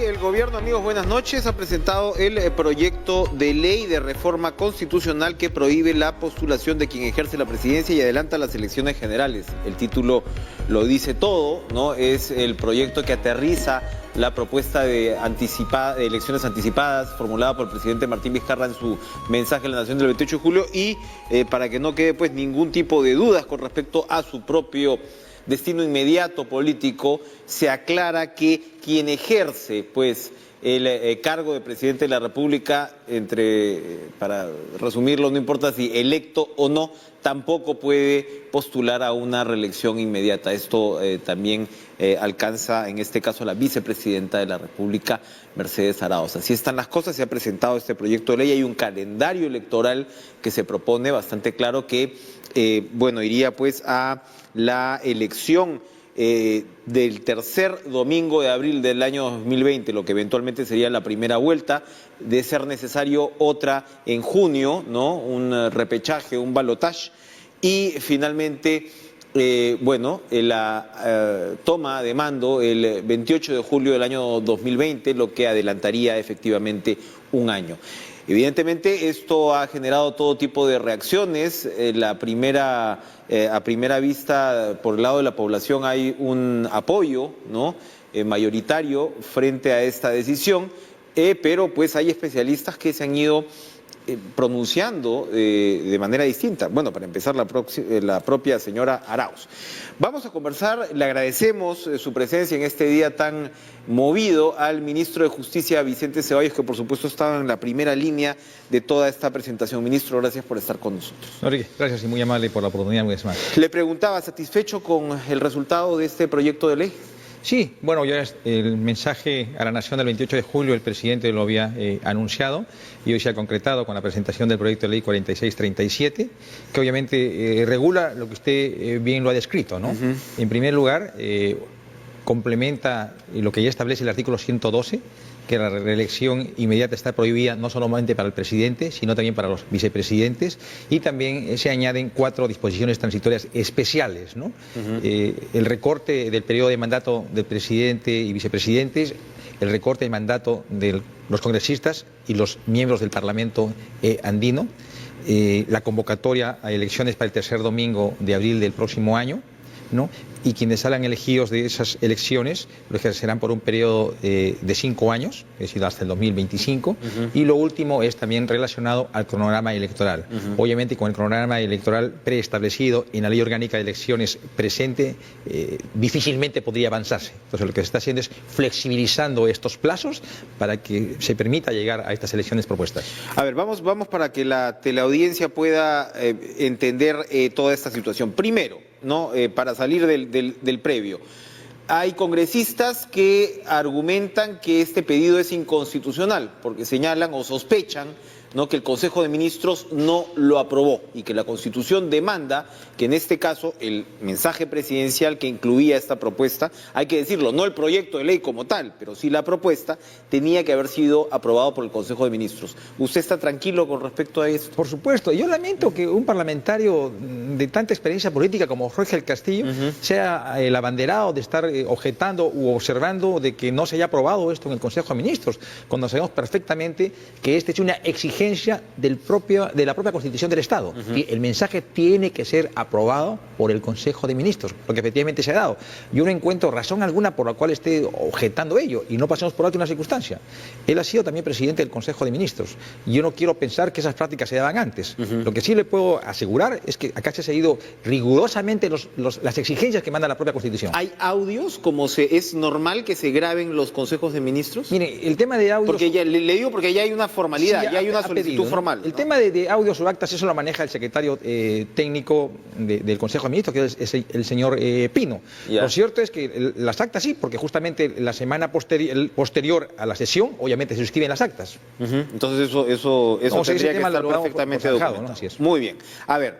el gobierno, amigos, buenas noches, ha presentado el proyecto de ley de reforma constitucional que prohíbe la postulación de quien ejerce la presidencia y adelanta las elecciones generales. El título lo dice todo, ¿no? Es el proyecto que aterriza la propuesta de elecciones anticipadas formulada por el presidente Martín Vizcarra en su mensaje a la Nación del 28 de julio y para que no quede pues ningún tipo de dudas con respecto a su propio destino inmediato político, se aclara que quien ejerce pues el cargo de presidente de la República, para resumirlo, no importa si electo o no, tampoco puede postular a una reelección inmediata. Esto también alcanza, en este caso, a la vicepresidenta de la República, Mercedes Arauz. Así están las cosas, se ha presentado este proyecto de ley, hay un calendario electoral que se propone bastante claro que, iría pues a la elección del tercer domingo de abril del año 2020, lo que eventualmente sería la primera vuelta, de ser necesario otra en junio, ¿no? Un repechaje, un balotaje, y finalmente, la toma de mando el 28 de julio del año 2020, lo que adelantaría efectivamente un año. Evidentemente esto ha generado todo tipo de reacciones. A primera vista, por el lado de la población hay un apoyo, ¿no? Mayoritario frente a esta decisión, pero pues hay especialistas que se han ido pronunciando de manera distinta. Bueno, para empezar, la propia señora Arauz. Vamos a conversar, le agradecemos su presencia en este día tan movido al ministro de Justicia, Vicente Ceballos, que por supuesto estaba en la primera línea de toda esta presentación. Ministro, gracias por estar con nosotros. Enrique, gracias y muy amable por la oportunidad, muy más. Le preguntaba, ¿satisfecho con el resultado de este proyecto de ley? Sí, bueno, ya el mensaje a la Nación del 28 de julio el presidente lo había anunciado y hoy se ha concretado con la presentación del proyecto de ley 4637, que obviamente regula lo que usted bien lo ha descrito, ¿no? En primer lugar, complementa lo que ya establece el artículo 112, que la reelección inmediata está prohibida no solamente para el presidente, sino también para los vicepresidentes, y también se añaden 4 disposiciones transitorias especiales, ¿no? El recorte del periodo de mandato del presidente y vicepresidentes, el recorte de mandato de los congresistas y los miembros del Parlamento andino, la convocatoria a elecciones para el tercer domingo de abril del próximo año, ¿no? Y quienes salgan elegidos de esas elecciones lo ejercerán por un periodo de 5 años, es decir, hasta el 2025. Y lo último es también relacionado al cronograma electoral. Obviamente, con el cronograma electoral preestablecido en la Ley Orgánica de Elecciones presente, difícilmente podría avanzarse. Entonces, lo que se está haciendo es flexibilizando estos plazos para que se permita llegar a estas elecciones propuestas. A ver, vamos para que la teleaudiencia pueda entender toda esta situación. Primero, ¿no? Para salir del previo. Hay congresistas que argumentan que este pedido es inconstitucional porque señalan o sospechan, ¿no?, que el Consejo de Ministros no lo aprobó y que la Constitución demanda que en este caso el mensaje presidencial que incluía esta propuesta, hay que decirlo, no el proyecto de ley como tal, pero sí la propuesta, tenía que haber sido aprobado por el Consejo de Ministros. ¿Usted está tranquilo con respecto a esto? Por supuesto. Yo lamento que un parlamentario de tanta experiencia política como Jorge del Castillo sea el abanderado de estar objetando u observando de que no se haya aprobado esto en el Consejo de Ministros, cuando sabemos perfectamente que este es una exigencia de la propia Constitución del Estado. El mensaje tiene que ser aprobado por el Consejo de Ministros, lo que efectivamente se ha dado. Yo no encuentro razón alguna por la cual esté objetando ello, y no pasemos por alto una circunstancia. Él ha sido también presidente del Consejo de Ministros. Yo no quiero pensar que esas prácticas se daban antes. Lo que sí le puedo asegurar es que acá se ha seguido rigurosamente las exigencias que manda la propia Constitución. ¿Hay audios como es normal que se graben los consejos de ministros? Mire, el tema de audios... Porque ya, le digo porque ya hay una formalidad, sí, ya hay una solicitud formal. El tema de audios o actas, eso lo maneja el secretario técnico del Consejo de Ministros, que es el señor Pino. Lo cierto es que las actas sí, porque justamente la semana posterior a la sesión, obviamente se suscriben las actas. Entonces eso tendría que estar perfectamente documentado, ¿no? Así es. Muy bien. A ver,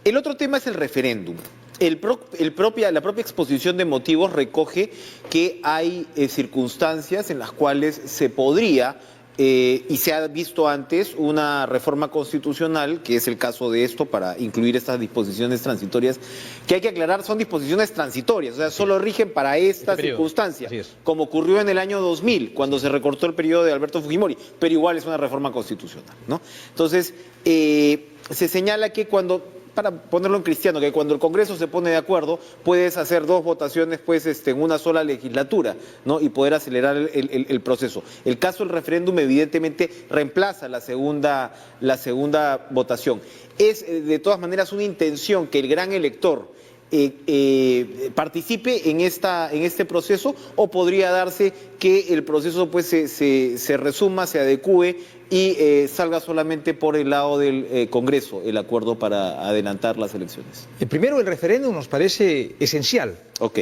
el otro tema es el referéndum. La propia exposición de motivos recoge que hay circunstancias en las cuales se podría y se ha visto antes una reforma constitucional, que es el caso de esto, para incluir estas disposiciones transitorias, que hay que aclarar, son disposiciones transitorias, o sea, solo rigen para esta circunstancia, como ocurrió en el año 2000, cuando se recortó el periodo de Alberto Fujimori, pero igual es una reforma constitucional, ¿no? Entonces, se señala que para ponerlo en cristiano, que cuando el Congreso se pone de acuerdo, puedes hacer 2 votaciones pues, en una sola legislatura, ¿no? Y poder acelerar el proceso. El caso del referéndum evidentemente reemplaza la segunda votación. Es de todas maneras una intención que el gran elector participe en este proceso, o podría darse que el proceso pues se resuma, se adecúe y salga solamente por el lado del Congreso el acuerdo para adelantar las elecciones. Primero, el referéndum nos parece esencial,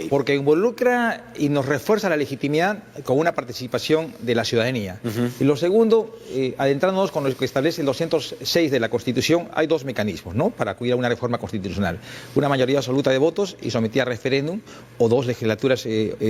porque involucra y nos refuerza la legitimidad con una participación de la ciudadanía. Y lo segundo, adentrándonos con lo que establece el 206 de la Constitución, hay 2 mecanismos, ¿no?, para acudir a una reforma constitucional: una mayoría absoluta de votos y sometida a referéndum, o 2 legislaturas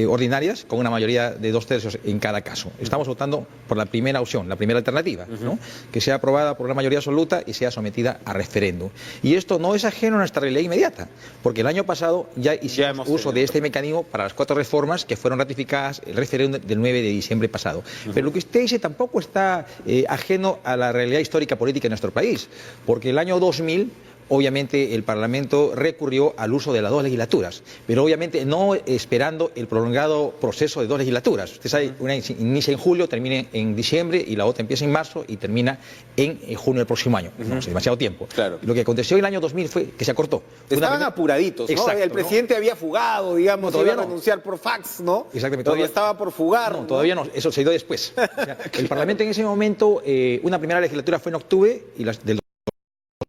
ordinarias con una mayoría de 2/3 en cada caso. Estamos votando por la primera opción, la primera alternativa, ¿no?, que sea aprobada por una mayoría absoluta y sea sometida a referéndum. Y esto no es ajeno a nuestra realidad inmediata, porque el año pasado ya hicimos uso de este mecanismo para las 4 reformas que fueron ratificadas el referéndum del 9 de diciembre pasado. Pero lo que usted dice tampoco está ajeno a la realidad histórica política de nuestro país, porque el año 2000... obviamente el Parlamento recurrió al uso de las 2 legislaturas, pero obviamente no esperando el prolongado proceso de 2 legislaturas. Usted sabe, una inicia en julio, termina en diciembre, y la otra empieza en marzo y termina en junio del próximo año. No es demasiado tiempo. Claro. Lo que aconteció en el año 2000 fue que se acortó. Estaban apuraditos, ¿no? Exacto, el presidente había fugado, digamos, todavía iba a renunciar por fax, ¿no? Exactamente. Todavía estaba por fugar. No, todavía no, eso se dio después. O sea, el Parlamento en ese momento, una primera legislatura fue en octubre del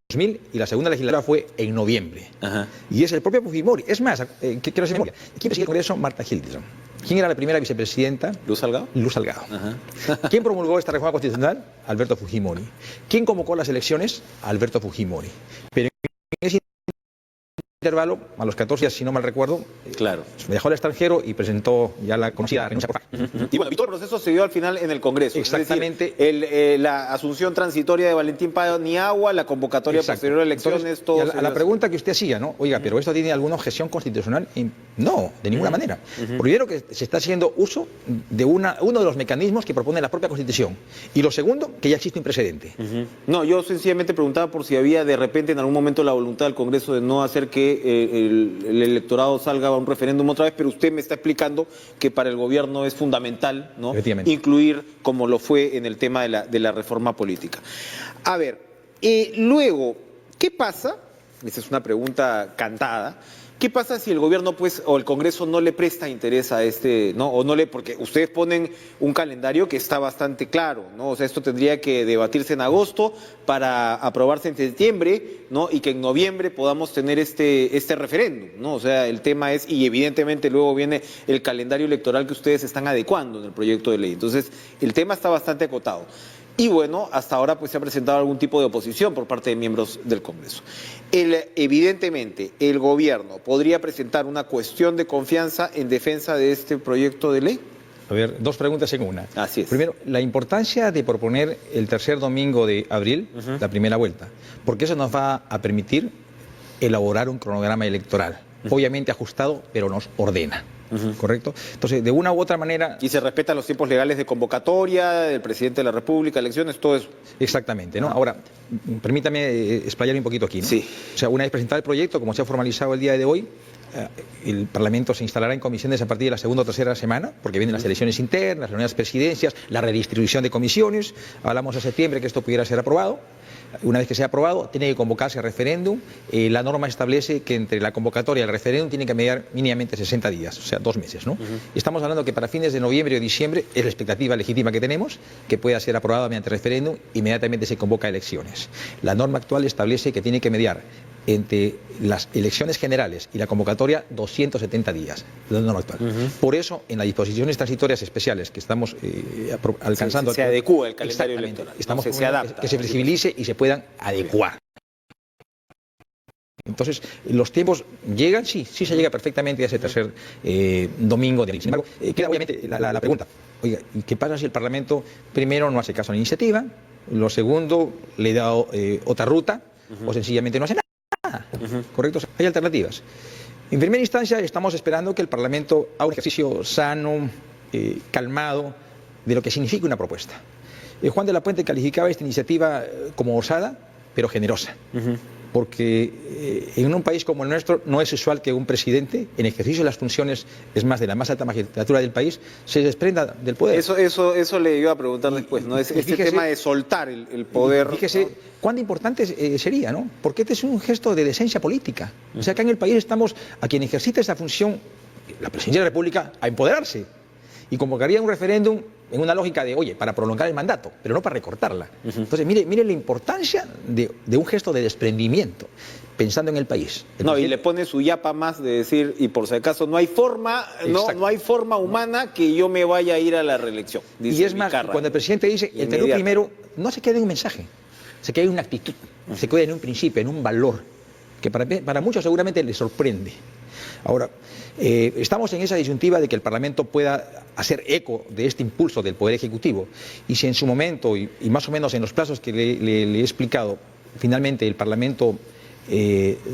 2000, y la segunda legislatura fue en noviembre. Y es el propio Fujimori. Es más, quiero hacer memoria. ¿Quién presidió el Congreso? Marta Hildebrand. ¿Quién era la primera vicepresidenta? ¿Luz Salgado? Luz Salgado. ¿Quién promulgó esta reforma constitucional? Alberto Fujimori. ¿Quién convocó las elecciones? Alberto Fujimori. Pero en ese intervalo, a los 14 días, si no mal recuerdo, viajó al extranjero y presentó ya la conocida renuncia por fax. Y bueno, todo el proceso se dio al final en el Congreso. Exactamente. Es decir, la asunción transitoria de Valentín Paniagua, la convocatoria posterior a elecciones, entonces, todo. A la pregunta que usted hacía, ¿no? Oiga, ¿pero esto tiene alguna objeción constitucional? No, de ninguna manera. Primero, que se está haciendo uso de uno de los mecanismos que propone la propia Constitución. Y lo segundo, que ya existe un precedente. No, yo sencillamente preguntaba por si había de repente en algún momento la voluntad del Congreso de no hacer que el electorado salga a un referéndum otra vez, pero usted me está explicando que para el gobierno es fundamental, ¿no?, incluir, como lo fue en el tema de la reforma política. A ver, luego, ¿qué pasa? Esa es una pregunta cantada. ¿Qué pasa si el gobierno, pues, o el Congreso no le presta interés a ¿no? O no porque ustedes ponen un calendario que está bastante claro, ¿no? O sea, esto tendría que debatirse en agosto para aprobarse en septiembre, ¿no? Y que en noviembre podamos tener este referéndum, ¿no? O sea, el tema es, y evidentemente luego viene el calendario electoral que ustedes están adecuando en el proyecto de ley. Entonces, el tema está bastante acotado. Y bueno, hasta ahora pues se ha presentado algún tipo de oposición por parte de miembros del Congreso. Evidentemente, el gobierno podría presentar una cuestión de confianza en defensa de este proyecto de ley. A ver, 2 preguntas en una. Así es. Primero, la importancia de proponer el tercer domingo de abril, la primera vuelta, porque eso nos va a permitir elaborar un cronograma electoral, obviamente ajustado, pero nos ordena. ¿Correcto? Entonces, de una u otra manera... Y se respetan los tiempos legales de convocatoria, del presidente de la República, elecciones, todo eso. Exactamente, ¿no? Ahora, permítame explayar un poquito aquí, ¿no? Sí. O sea, una vez presentado el proyecto, como se ha formalizado el día de hoy, el Parlamento se instalará en comisiones a partir de la segunda o tercera semana, porque vienen las elecciones internas, las nuevas presidencias, la redistribución de comisiones. Hablamos en septiembre que esto pudiera ser aprobado. Una vez que sea aprobado, tiene que convocarse a referéndum. La norma establece que entre la convocatoria y el referéndum tiene que mediar mínimamente 60 días, o sea, 2 meses, ¿no? Estamos hablando que para fines de noviembre o diciembre es la expectativa legítima que tenemos, que pueda ser aprobada mediante referéndum, inmediatamente se convoca a elecciones. La norma actual establece que tiene que mediar entre las elecciones generales y la convocatoria 270 días, la norma actual. Por eso, en las disposiciones transitorias especiales que estamos alcanzando... Se adecúa el calendario electoral. Estamos se adapta. Que se flexibilice y se puedan adecuar. Entonces, los tiempos llegan, sí se llega perfectamente a ese tercer domingo de abril. Sin embargo, queda obviamente la pregunta. Oiga, ¿y qué pasa si el Parlamento primero no hace caso a la iniciativa, lo segundo le da otra ruta o sencillamente no hace nada? ¿Correcto? Hay alternativas. En primera instancia estamos esperando que el Parlamento haga un ejercicio sano, calmado, de lo que significa una propuesta. Juan de la Puente calificaba esta iniciativa como osada, pero generosa. Porque en un país como el nuestro no es usual que un presidente, en ejercicio de las funciones, es más de la más alta magistratura del país, se desprenda del poder. Eso le iba a preguntar después, ¿no? Este tema de soltar el poder. Fíjese, ¿no?, cuán importante sería, ¿no? Porque este es un gesto de decencia política. O sea, acá en el país estamos a quien ejercita esa función, la Presidencia de la República, a empoderarse. Y convocaría un referéndum en una lógica de, oye, para prolongar el mandato, pero no para recortarla. Entonces, mire la importancia de un gesto de desprendimiento, pensando en el país. Y le pone su yapa más de decir, y por si acaso, no hay forma humana que yo me vaya a ir a la reelección. Y es más, cuando el presidente dice, el Perú primero, no se queda en un mensaje, se queda en una actitud, se queda en un principio, en un valor, que para muchos seguramente les sorprende. Ahora, estamos en esa disyuntiva de que el Parlamento pueda hacer eco de este impulso del Poder Ejecutivo, y si en su momento, y más o menos en los plazos que le he explicado, finalmente el Parlamento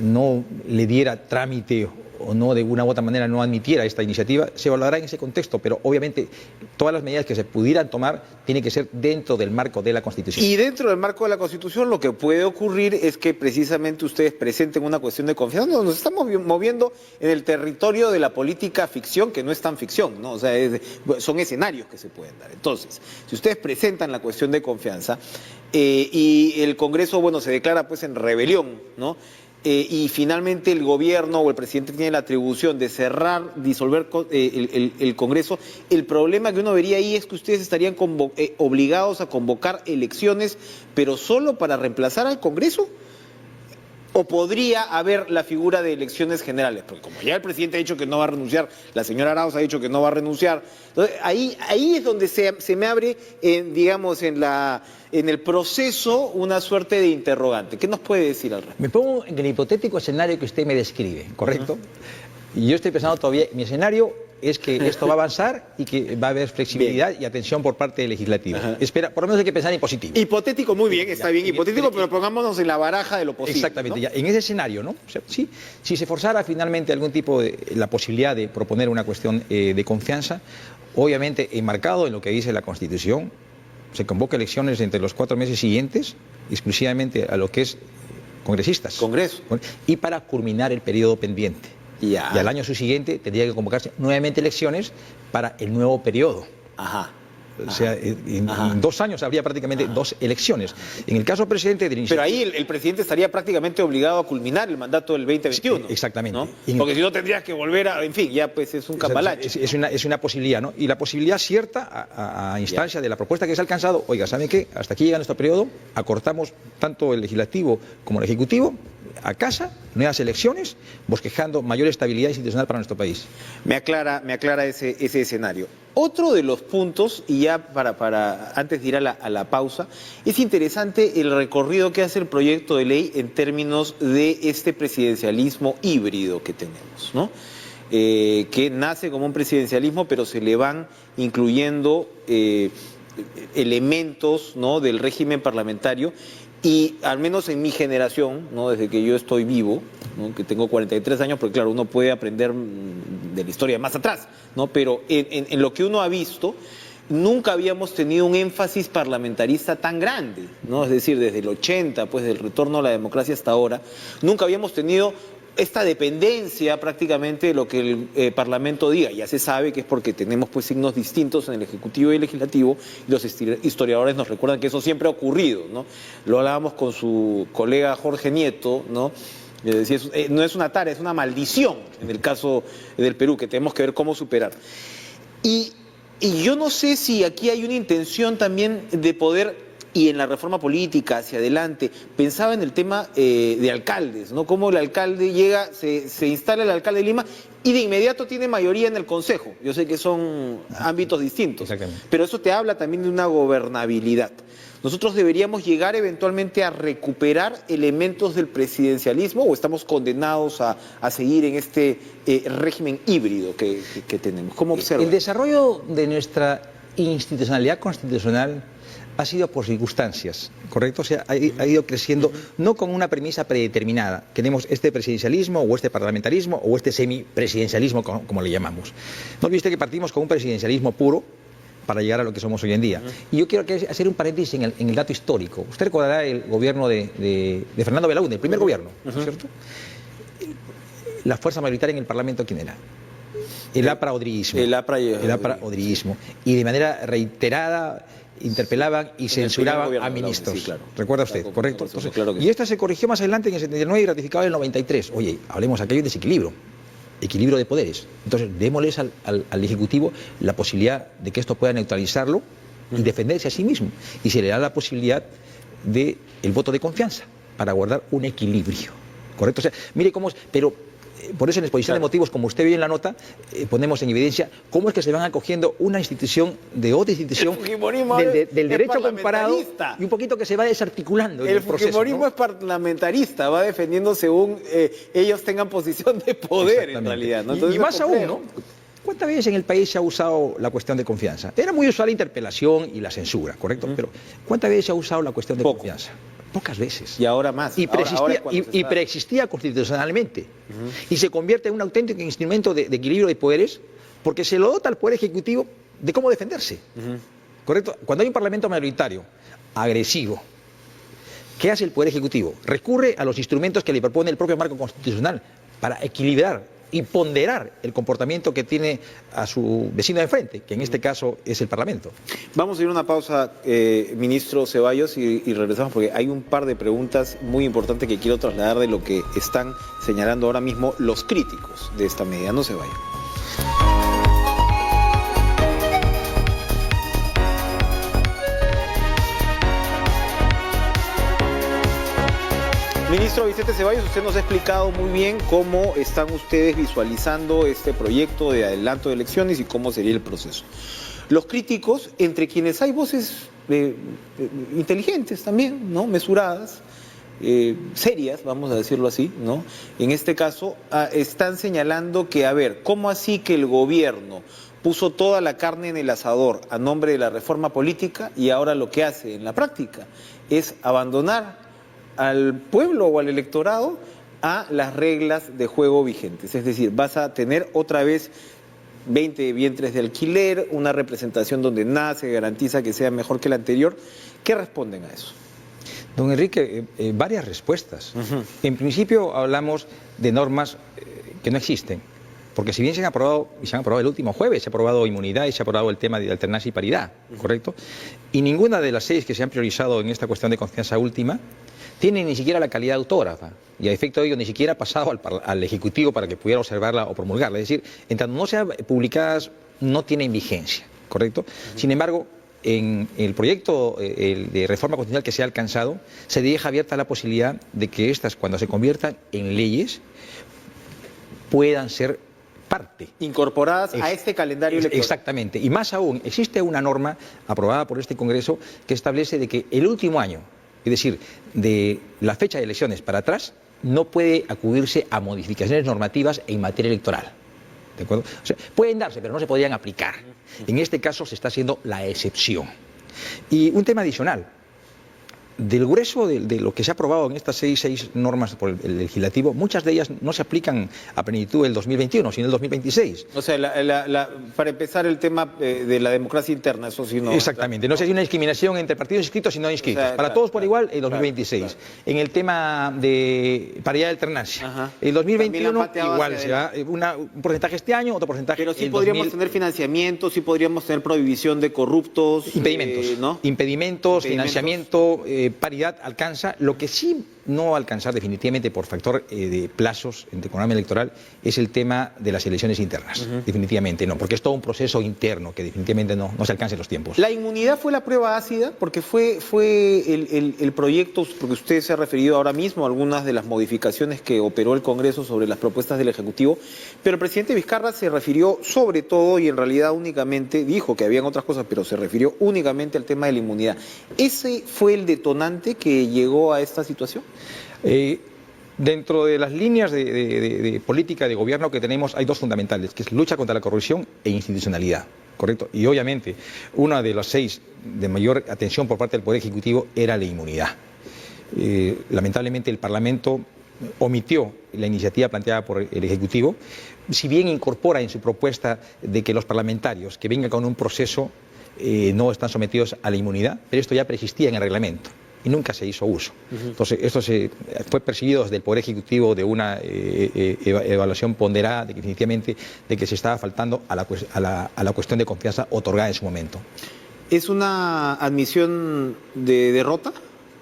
no le diera trámite o no, de una u otra manera no admitiera esta iniciativa, se valorará en ese contexto, pero obviamente todas las medidas que se pudieran tomar tienen que ser dentro del marco de la Constitución. Y dentro del marco de la Constitución lo que puede ocurrir es que precisamente ustedes presenten una cuestión de confianza. Nos estamos moviendo en el territorio de la política ficción, que no es tan ficción, ¿no? O sea, son escenarios que se pueden dar. Entonces, si ustedes presentan la cuestión de confianza y el Congreso, se declara pues en rebelión, ¿no? Y finalmente el gobierno o el presidente tiene la atribución de disolver el Congreso, el problema que uno vería ahí es que ustedes estarían obligados a convocar elecciones, pero solo para reemplazar al Congreso. ¿O podría haber la figura de elecciones generales? Porque como ya el presidente ha dicho que no va a renunciar, la señora Arauz ha dicho que no va a renunciar, entonces ahí es donde se me abre, digamos, en el proceso una suerte de interrogante. ¿Qué nos puede decir al respecto? Me pongo en el hipotético escenario que usted me describe, ¿correcto? Y yo estoy pensando todavía, mi escenario es que esto va a avanzar y que va a haber flexibilidad y atención por parte del legislativo. Espera, por lo menos hay que pensar en positivo. Hipotético, muy bien, está bien hipotético, pero pongámonos en la baraja de lo posible. Exactamente, ¿no? Ya, en ese escenario, ¿no? O sea, sí, si se forzara finalmente algún tipo de la posibilidad de proponer una cuestión de confianza, obviamente enmarcado en lo que dice la Constitución, se convoca elecciones entre los 4 meses siguientes, exclusivamente a lo que es congresistas. Congreso. Y para culminar el periodo pendiente. Y al año subsiguiente tendría que convocarse nuevamente elecciones para el nuevo periodo. O sea, en 2 años habría prácticamente 2 elecciones. En el caso presidente del Pero ahí el presidente estaría prácticamente obligado a culminar el mandato del 2021. Exactamente. ¿No? Porque si no tendrías que volver a... En fin, ya pues es un cambalache. Es una posibilidad, ¿no? Y la posibilidad cierta a instancia de la propuesta que se ha alcanzado, oiga, ¿saben qué? Hasta aquí llega nuestro periodo, acortamos tanto el legislativo como el ejecutivo a casa, nuevas elecciones, bosquejando mayor estabilidad institucional para nuestro país. Me aclara ese escenario. Otro de los puntos, y ya para antes de ir a la pausa, es interesante el recorrido que hace el proyecto de ley en términos de este presidencialismo híbrido que tenemos, ¿no? Que nace como un presidencialismo, pero se le van incluyendo elementos, ¿no?, del régimen parlamentario. Y al menos en mi generación, ¿no?, desde que yo estoy vivo, ¿no?, que tengo 43 años, porque claro, uno puede aprender de la historia más atrás, ¿no? Pero en lo que uno ha visto, nunca habíamos tenido un énfasis parlamentarista tan grande, ¿no? Es decir, desde el 80, pues del retorno a la democracia hasta ahora, nunca habíamos tenido esta dependencia prácticamente de lo que el Parlamento diga. Ya se sabe que es porque tenemos pues signos distintos en el Ejecutivo y el Legislativo, y los historiadores nos recuerdan que eso siempre ha ocurrido, ¿no? Lo hablábamos con su colega Jorge Nieto, ¿no? Decía, no es una tarea, es una maldición en el caso del Perú, que tenemos que ver cómo superar. Y yo no sé si aquí hay una intención también de poder... Y en la reforma política hacia adelante, pensaba en el tema de alcaldes, ¿no? Cómo el alcalde llega, se instala el alcalde de Lima y de inmediato tiene mayoría en el Consejo. Yo sé que son ámbitos distintos, pero eso te habla también de una gobernabilidad. ¿Nosotros deberíamos llegar eventualmente a recuperar elementos del presidencialismo o estamos condenados a seguir en este régimen híbrido que tenemos? ¿Cómo observa? El desarrollo de nuestra institucionalidad constitucional ha sido por circunstancias, ¿correcto? O sea, ha ido creciendo no con una premisa predeterminada. Tenemos este presidencialismo o este parlamentarismo o este semipresidencialismo, como le llamamos. No olvide que partimos con un presidencialismo puro para llegar a lo que somos hoy en día. Y yo quiero hacer un paréntesis en el dato histórico. Usted recordará el gobierno de Fernando Belaúnde, el primer gobierno, ¿no es cierto? La fuerza mayoritaria en el Parlamento, ¿quién era? El APRA-odriguismo. El APRA-odriguismo. Y de manera reiterada interpelaban y censuraban a ministros. Sí, claro. ¿Recuerda usted? Claro, ¿correcto? Entonces, claro que sí. Y esta se corrigió más adelante en el 79 y ratificado en el 93. Oye, hablemos aquí de desequilibrio. Equilibrio de poderes. Entonces, démosles al Ejecutivo la posibilidad de que esto pueda neutralizarlo y defenderse a sí mismo. Y se le da la posibilidad del voto de confianza para guardar un equilibrio. ¿Correcto? O sea, mire cómo es. Pero por eso en la exposición de motivos, como usted ve en la nota, ponemos en evidencia cómo es que se van acogiendo una institución de otra institución del derecho comparado y un poquito que se va desarticulando en el proceso. El fujimorismo, ¿no?, es parlamentarista, va defendiendo según ellos tengan posición de poder en realidad, ¿no? Entonces, y más aún, ¿no? ¿Cuántas veces en el país se ha usado la cuestión de confianza? Era muy usual la interpelación y la censura, ¿correcto? Pero ¿cuántas veces se ha usado la cuestión de confianza? Pocas veces. Y ahora más. Y preexistía constitucionalmente. Y se convierte en un auténtico instrumento de equilibrio de poderes porque se lo dota al Poder Ejecutivo de cómo defenderse. ¿Correcto? Cuando hay un Parlamento mayoritario agresivo, ¿qué hace el Poder Ejecutivo? Recurre a los instrumentos que le propone el propio marco constitucional para equilibrar y ponderar el comportamiento que tiene a su vecino de enfrente, que en este caso es el Parlamento. Vamos a ir a una pausa, ministro Ceballos, y regresamos porque hay un par de preguntas muy importantes que quiero trasladar de lo que están señalando ahora mismo los críticos de esta medida. No se vayan. Ministro Vicente Ceballos, usted nos ha explicado muy bien cómo están ustedes visualizando este proyecto de adelanto de elecciones y cómo sería el proceso. Los críticos, entre quienes hay voces inteligentes también, ¿no?, mesuradas, serias, vamos a decirlo así, ¿no?, en este caso, están señalando que, a ver, ¿cómo así que el gobierno puso toda la carne en el asador a nombre de la reforma política y ahora lo que hace en la práctica es abandonar al pueblo o al electorado a las reglas de juego vigentes? Es decir, vas a tener otra vez 20 vientres de alquiler, una representación donde nada se garantiza que sea mejor que la anterior. ¿Qué responden a eso? Don Enrique, varias respuestas. En principio hablamos de normas que no existen, porque si bien se han aprobado, y se han aprobado el último jueves, se ha aprobado inmunidad y se ha aprobado el tema de alternancia y paridad, ¿correcto? Y ninguna de las 6 que se han priorizado en esta cuestión de confianza última tiene ni siquiera la calidad autógrafa, y a efecto de ello ni siquiera ha pasado al Ejecutivo para que pudiera observarla o promulgarla. Es decir, en tanto no sean publicadas, no tienen vigencia, ¿correcto? Sin embargo, en el proyecto de reforma constitucional que se ha alcanzado, se deja abierta la posibilidad de que estas, cuando se conviertan en leyes, puedan ser parte. Incorporadas a este calendario electoral. Exactamente. Y más aún, existe una norma aprobada por este Congreso que establece de que el último año, es decir, de la fecha de elecciones para atrás, no puede acudirse a modificaciones normativas en materia electoral. ¿De acuerdo? O sea, pueden darse, pero no se podrían aplicar. En este caso se está haciendo la excepción. Y un tema adicional. Del grueso de lo que se ha aprobado en estas seis normas por el legislativo, muchas de ellas no se aplican a plenitud el 2021, sino el 2026. O sea, para empezar el tema de la democracia interna, eso sí no... Exactamente, no se hace una discriminación entre partidos inscritos y no inscritos. O sea, para todos por igual, el 2026. Claro. En el tema de paridad de alternancia, el 2021 igual, se va un porcentaje este año, otro porcentaje pero sí podríamos tener financiamiento, sí podríamos tener prohibición de corruptos... Impedimentos, ¿no? Impedimentos, financiamiento... paridad alcanza. Lo que sí no va a alcanzar definitivamente por factor de plazos en economía electoral es el tema de las elecciones internas. Definitivamente no, porque es todo un proceso interno que definitivamente no se alcanza en los tiempos. La inmunidad fue la prueba ácida porque fue el proyecto, porque usted se ha referido ahora mismo a algunas de las modificaciones que operó el Congreso sobre las propuestas del Ejecutivo, pero el presidente Vizcarra se refirió sobre todo y en realidad únicamente, dijo que habían otras cosas, pero se refirió únicamente al tema de la inmunidad. ¿Ese fue el detonante que llegó a esta situación? Dentro de las líneas de política de gobierno que tenemos hay dos fundamentales, que es lucha contra la corrupción e institucionalidad. correcto. Y obviamente, una de las 6 de mayor atención por parte del Poder Ejecutivo era la inmunidad. Lamentablemente el Parlamento omitió la iniciativa planteada por el Ejecutivo, si bien incorpora en su propuesta de que los parlamentarios que vengan con un proceso no están sometidos a la inmunidad, pero esto ya persistía en el reglamento y nunca se hizo uso. Entonces, esto fue percibido desde el Poder Ejecutivo de una evaluación ponderada, de que definitivamente de que se estaba faltando a la cuestión de confianza otorgada en su momento. ¿Es una admisión de derrota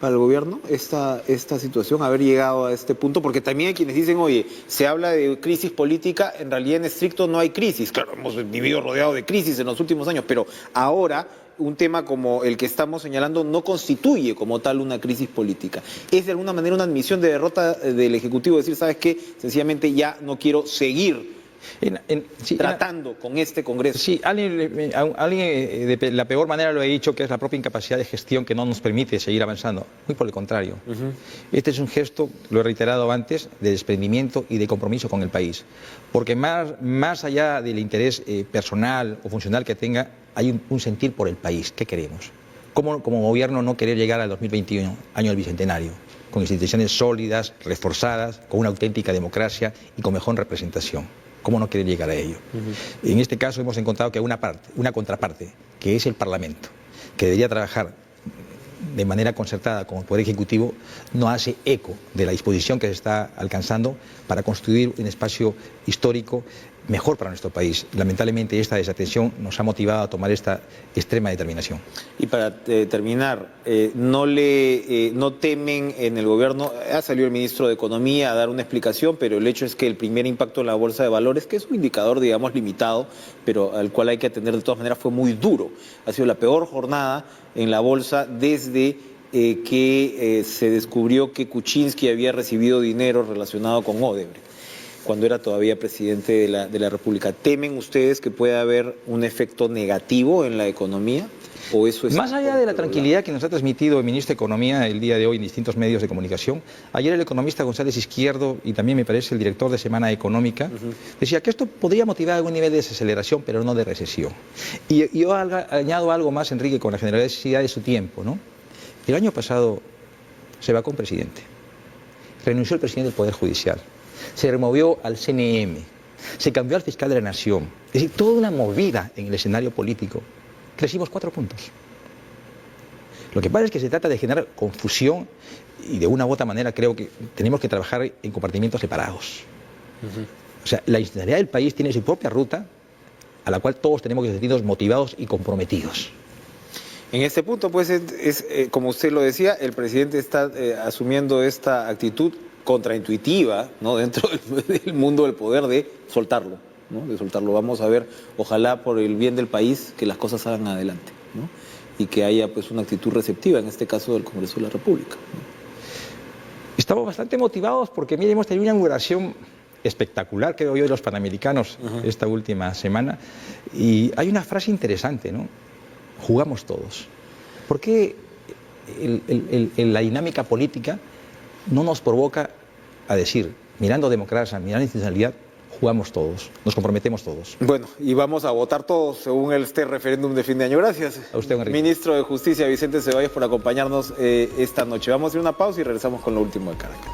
para el gobierno esta situación, haber llegado a este punto? Porque también hay quienes dicen, oye, se habla de crisis política, en realidad en estricto no hay crisis. Claro, hemos vivido rodeado de crisis en los últimos años, pero ahora un tema como el que estamos señalando no constituye como tal una crisis política. ¿Es de alguna manera una admisión de derrota del Ejecutivo decir, sabes qué, sencillamente ya no quiero seguir tratando con este Congreso? Sí, alguien de la peor manera lo he dicho, que es la propia incapacidad de gestión que no nos permite seguir avanzando. Muy por el contrario. Este es un gesto, lo he reiterado antes, de desprendimiento y de compromiso con el país. Porque más allá del interés personal o funcional que tenga, hay un sentir por el país. ¿Qué queremos? ¿Cómo como gobierno no querer llegar al 2021, año del Bicentenario, con instituciones sólidas, reforzadas, con una auténtica democracia y con mejor representación? ¿Cómo no querer llegar a ello? En este caso hemos encontrado que hay una contraparte, que es el Parlamento, que debería trabajar de manera concertada con el Poder Ejecutivo, no hace eco de la disposición que se está alcanzando para construir un espacio histórico mejor para nuestro país. Lamentablemente esta desatención nos ha motivado a tomar esta extrema determinación. Y para terminar, no temen en el gobierno, ha salido el ministro de Economía a dar una explicación, pero el hecho es que el primer impacto en la Bolsa de Valores, que es un indicador, digamos, limitado, pero al cual hay que atender de todas maneras, fue muy duro. Ha sido la peor jornada en la Bolsa desde que se descubrió que Kuczynski había recibido dinero relacionado con Odebrecht, cuando era todavía presidente de la República. ¿Temen ustedes que pueda haber un efecto negativo en la economía? ¿O eso es más allá de la tranquilidad que nos ha transmitido el ministro de Economía el día de hoy en distintos medios de comunicación, ayer el economista González Izquierdo y también me parece el director de Semana Económica decía que esto podría motivar algún nivel de desaceleración, pero no de recesión. Y yo añado algo más, Enrique, con la generosidad de su tiempo, ¿no? El año pasado se vacó un presidente, renunció el presidente del Poder Judicial, se removió al CNM, se cambió al fiscal de la Nación. Es decir, toda una movida en el escenario político. Crecimos 4 puntos. Lo que pasa es que se trata de generar confusión y de una u otra manera creo que tenemos que trabajar en compartimientos separados. O sea, la institucionalidad del país tiene su propia ruta a la cual todos tenemos que sentirnos motivados y comprometidos. En este punto, pues, como usted lo decía, el presidente está asumiendo esta actitud contraintuitiva, ¿no?, dentro del mundo del poder, de soltarlo, ¿no?, de soltarlo. Vamos a ver, ojalá por el bien del país, que las cosas salgan adelante, ¿no?, y que haya pues una actitud receptiva, en este caso del Congreso de la República, ¿no? Estamos bastante motivados porque, mire, hemos tenido una inauguración espectacular, creo yo, de los Panamericanos esta última semana, y hay una frase interesante, ¿no? Jugamos todos. ¿Por qué la dinámica política no nos provoca a decir, mirando democracia, mirando institucionalidad, jugamos todos, nos comprometemos todos? Bueno, y vamos a votar todos según este referéndum de fin de año. Gracias. A usted, Enrique. Ministro de Justicia, Vicente Ceballos, por acompañarnos esta noche. Vamos a hacer una pausa y regresamos con lo último de Caracas.